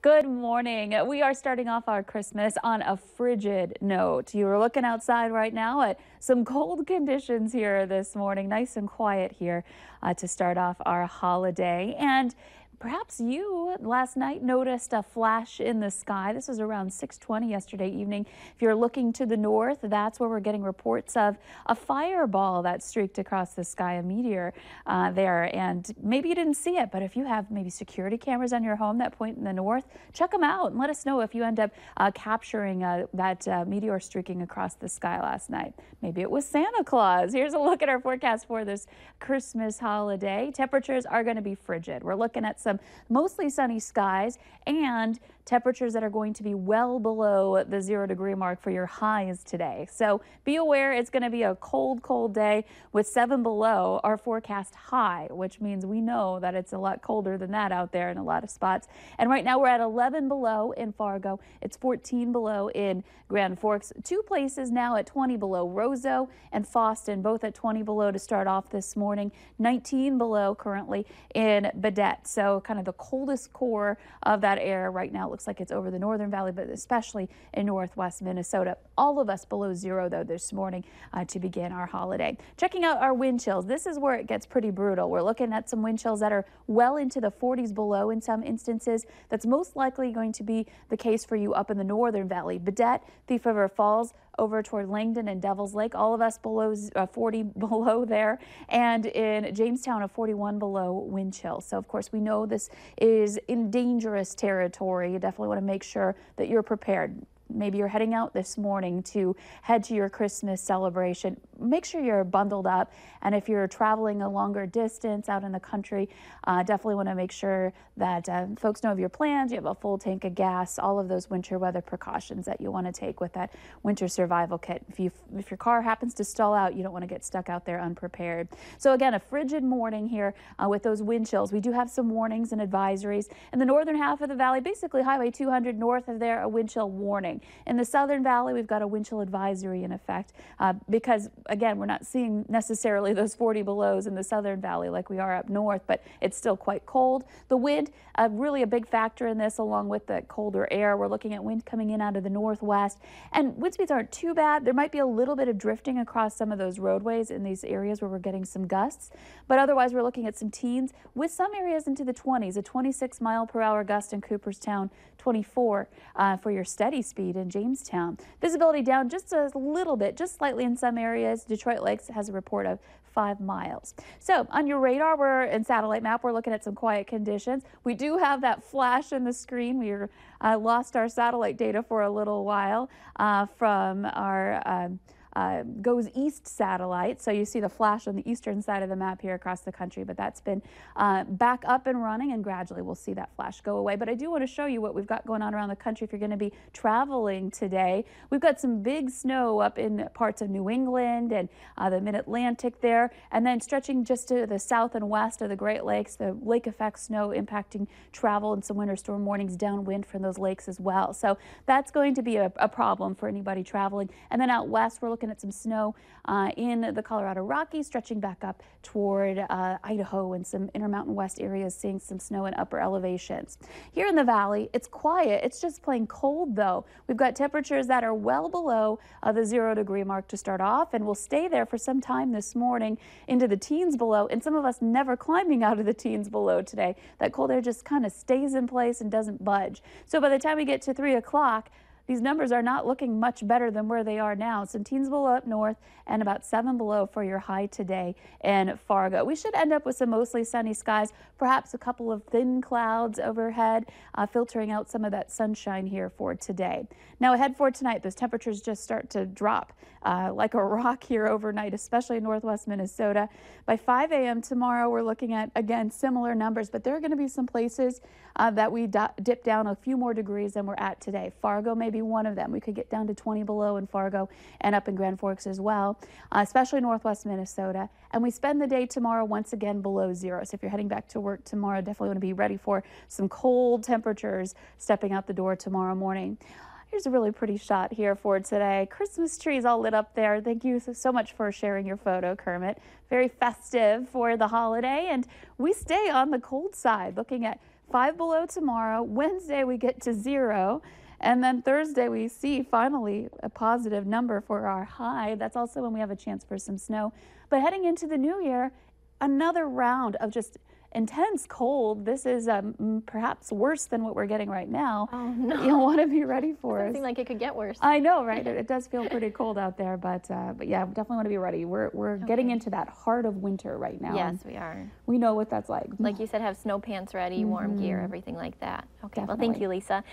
Good morning. We are starting off our Christmas on a frigid note. You are looking outside right now at some cold conditions here this morning. Nice and quiet here to start off our holiday. And perhaps you last night noticed a flash in the sky. This was around 6:20 yesterday evening. If you're looking to the north, that's where we're getting reports of a fireball that streaked across the sky, a meteor there. And maybe you didn't see it, but if you have maybe security cameras on your home that point in the north, check them out and let us know if you end up capturing that meteor streaking across the sky last night. Maybe it was Santa Claus. Here's a look at our forecast for this Christmas holiday. Temperatures are going to be frigid. We're looking at some mostly sunny skies and temperatures that are going to be well below the 0-degree mark for your highs today. So be aware it's going to be a cold day with 7 below our forecast high, which means we know that it's a lot colder than that out there in a lot of spots. And right now we're at 11 below in Fargo. It's 14 below in Grand Forks. 2 places now at 20 below, Roseau and Foston, both at 20 below to start off this morning. 19 below currently in Baudette. So kind of the coldest core of that air right now. It looks like it's over the Northern Valley, but especially in northwest Minnesota. All of us below 0 though this morning to begin our holiday. Checking out our wind chills. This is where it gets pretty brutal. We're looking at some wind chills that are well into the 40s below in some instances. That's most likely going to be the case for you up in the Northern Valley. Baudette, Thief River Falls, over toward Langdon and Devil's Lake, all of us below 40 below there, and in Jamestown a 41 below wind chill. So of course we know this is in dangerous territory. You definitely want to make sure that you're prepared. Maybe you're heading out this morning to head to your Christmas celebration. Make sure you're bundled up. And if you're traveling a longer distance out in the country, definitely want to make sure that folks know of your plans. You have a full tank of gas, all of those winter weather precautions that you want to take with that winter survival kit. If your car happens to stall out, you don't want to get stuck out there unprepared. So again, a frigid morning here with those wind chills. We do have some warnings and advisories. In the northern half of the valley, basically Highway 200 north of there, a wind chill warning. In the Southern Valley, we've got a wind chill advisory in effect because, again, we're not seeing necessarily those 40 belows in the Southern Valley like we are up north, but it's still quite cold. The wind, really a big factor in this, along with the colder air. We're looking at wind coming in out of the northwest, and wind speeds aren't too bad. There might be a little bit of drifting across some of those roadways in these areas where we're getting some gusts, but otherwise we're looking at some teens with some areas into the 20s, a 26-mile-per-hour gust in Cooperstown, 24 for your steady speed in Jamestown. Visibility down just a little bit, just slightly in some areas. Detroit Lakes has a report of 5 miles. So on your radar and satellite map, we're looking at some quiet conditions. We do have that flash in the screen. We lost our satellite data for a little while from our Goes East satellite. So you see the flash on the eastern side of the map here across the country, but that's been back up and running, and gradually we'll see that flash go away. But I do want to show you what we've got going on around the country if you're going to be traveling today. We've got some big snow up in parts of New England and the mid-Atlantic there, and then stretching just to the south and west of the Great Lakes, the lake effect snow impacting travel and some winter storm warnings downwind from those lakes as well. So that's going to be a problem for anybody traveling. And then out west, we're looking at some snow in the Colorado Rockies, stretching back up toward Idaho and some Intermountain West areas, seeing some snow in upper elevations. Here in the valley, it's quiet. It's just plain cold, though. We've got temperatures that are well below the 0-degree mark to start off, and will stay there for some time this morning into the teens below, and some of us never climbing out of the teens below today. That cold air just kind of stays in place and doesn't budge. So by the time we get to 3 o'clock, these numbers are not looking much better than where they are now. Some teens below up north and about 7 below for your high today in Fargo. We should end up with some mostly sunny skies, perhaps a couple of thin clouds overhead, filtering out some of that sunshine here for today. Now ahead for tonight, those temperatures just start to drop like a rock here overnight, especially in northwest Minnesota. By 5 a.m. tomorrow, we're looking at, again, similar numbers, but there are going to be some places that we dip down a few more degrees than we're at today. Fargo may be one of them. We could get down to 20 below in Fargo and up in Grand Forks as well, especially northwest Minnesota. And we spend the day tomorrow once again below 0. So if you're heading back to work tomorrow, definitely want to be ready for some cold temperatures stepping out the door tomorrow morning. Here's a really pretty shot here for today. Christmas trees all lit up there. Thank you so much for sharing your photo, Kermit. Very festive for the holiday, and we stay on the cold side, looking at 5 below tomorrow. Wednesday, we get to 0. And then Thursday, we see finally a positive number for our high. That's also when we have a chance for some snow. But heading into the new year, another round of just intense cold. This is perhaps worse than what we're getting right now. Oh, no. You'll want to be ready for Doesn't us. seem like it could get worse. I know, right? It does feel pretty cold out there, but yeah, we definitely want to be ready. We're getting into that heart of winter right now. Yes, we are. We know what that's like. Like you said, have snow pants ready, warm gear, everything like that. Okay, well, thank Definitely. you, Lisa.